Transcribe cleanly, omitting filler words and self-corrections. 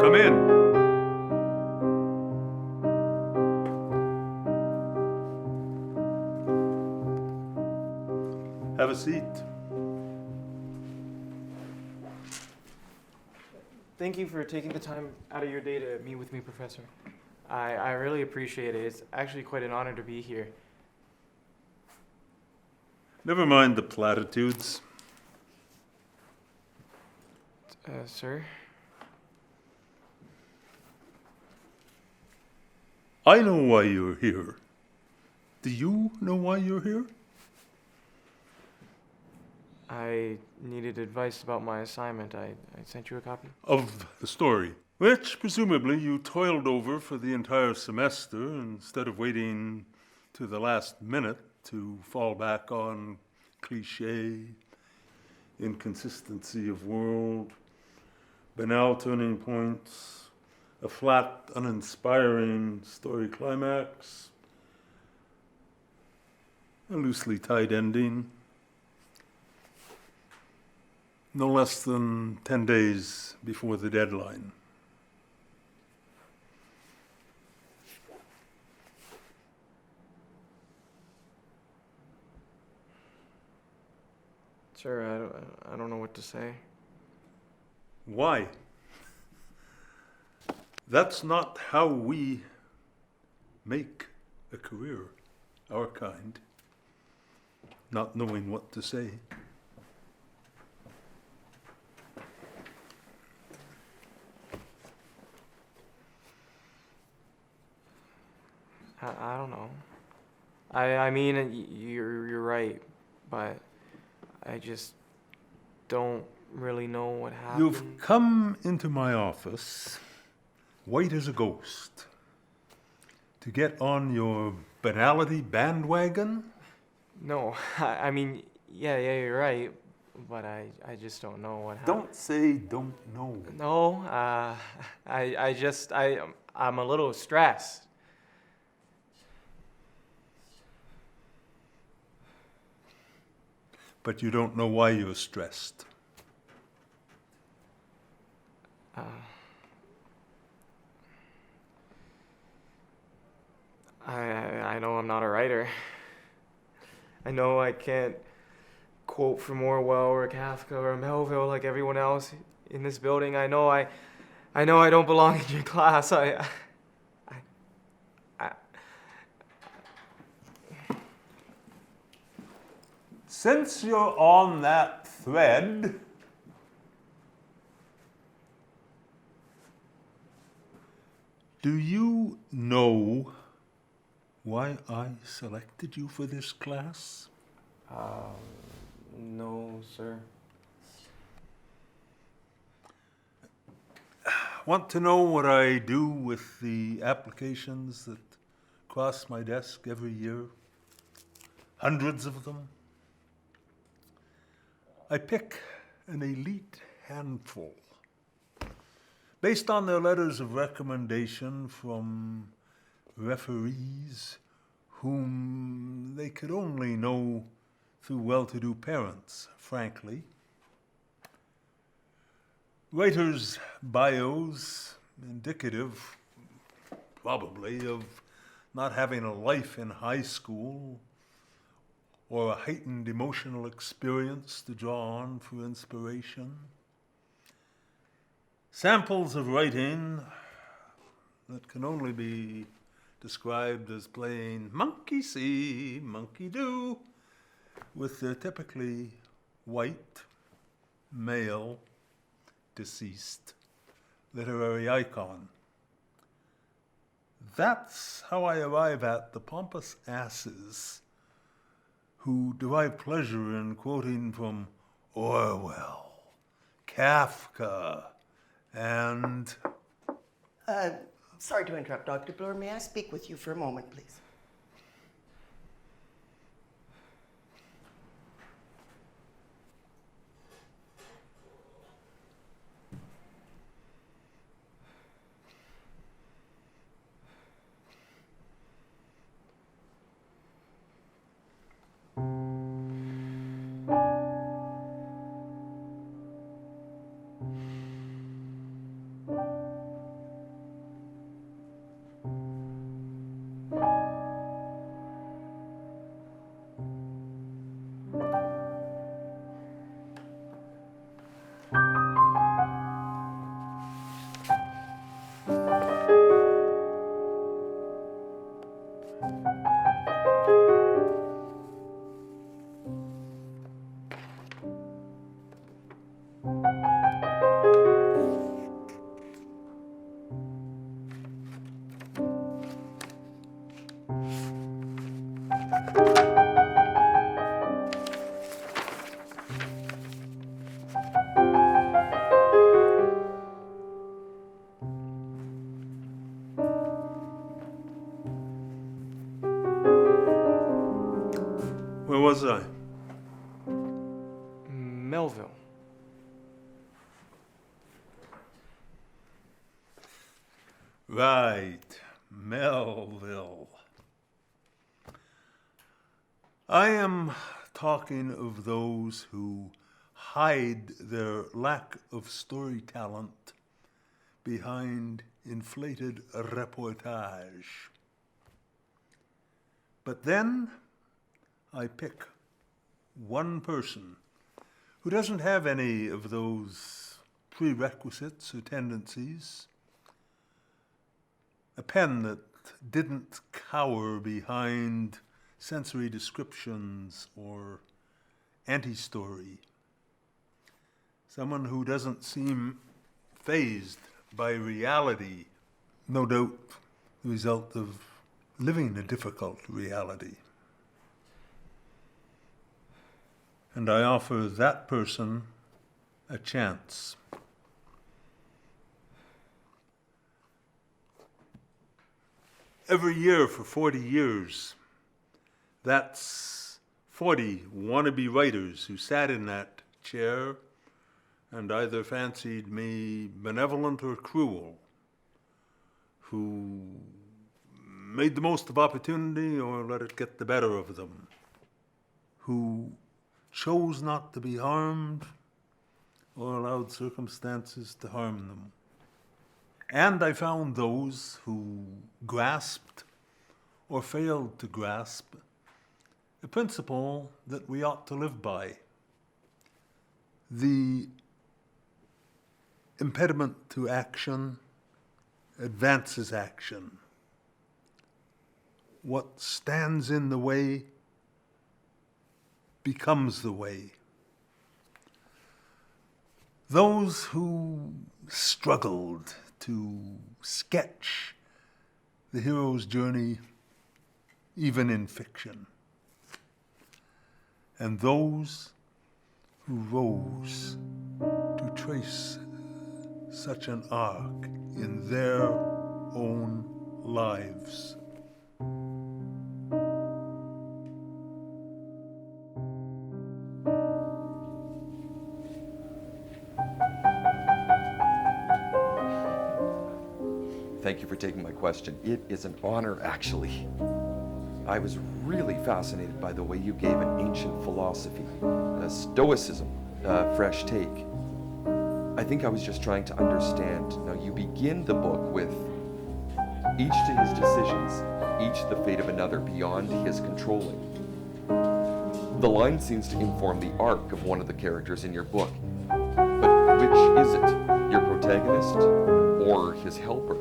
Come in. Have a seat. Thank you for taking the time out of your day to meet with me, Professor. I really appreciate it. It's actually quite an honor to be here. Never mind the platitudes. Sir? I know why you're here. Do you know why you're here? I needed advice about my assignment. I sent you a copy. Of the story, which presumably you toiled over for the entire semester instead of waiting to the last minute to fall back on cliché, inconsistency of world, banal turning points, a flat, uninspiring story climax, a loosely tied ending. No less than 10 days before the deadline. Sir, I don't know what to say. Why? That's not how we make a career, our kind. Not knowing what to say. I don't know. I mean, you're right, but I just don't really know what happened. You've come into my office, white as a ghost, to get on your banality bandwagon? No, I mean, yeah, you're right, but I just don't know what happened. Don't say don't know. No, I'm a little stressed. But you don't know why you're stressed. I know I'm not a writer. I know I can't quote from Orwell or Kafka or Melville like everyone else in this building. I know I don't belong in your class. Since you're on that thread, do you know why I selected you for this class? No, sir. Want to know what I do with the applications that cross my desk every year? Hundreds of them. I pick an elite handful based on their letters of recommendation from referees whom they could only know through well-to-do parents, frankly. Writers' bios indicative, probably, of not having a life in high school or a heightened emotional experience to draw on for inspiration. Samples of writing that can only be described as playing monkey see, monkey do, with their typically white, male, deceased literary icon. That's how I arrive at the pompous asses who derive pleasure in quoting from Orwell, Kafka, and... Sorry to interrupt, Dr. Bloor. May I speak with you for a moment, please? Where was I? Melville. Right, Melville. I am talking of those who hide their lack of story talent behind inflated reportage. But then I pick one person who doesn't have any of those prerequisites or tendencies, a pen that didn't cower behind sensory descriptions or anti-story, someone who doesn't seem fazed by reality, no doubt the result of living a difficult reality. And I offer that person a chance. Every year for 40 years, that's 40 wannabe writers who sat in that chair and either fancied me benevolent or cruel, who made the most of opportunity or let it get the better of them, who chose not to be harmed or allowed circumstances to harm them. And I found those who grasped or failed to grasp a principle that we ought to live by. The impediment to action advances action. What stands in the way becomes the way. Those who struggled to sketch the hero's journey, even in fiction, and those who rose to trace such an arc in their own lives. Thank you for taking my question. It is an honor, actually. I was really fascinated by the way you gave an ancient philosophy, Stoicism, a fresh take. I think I was just trying to understand. Now, you begin the book with each to his decisions, each the fate of another beyond his controlling. The line seems to inform the arc of one of the characters in your book. But which is it? Your protagonist or his helper?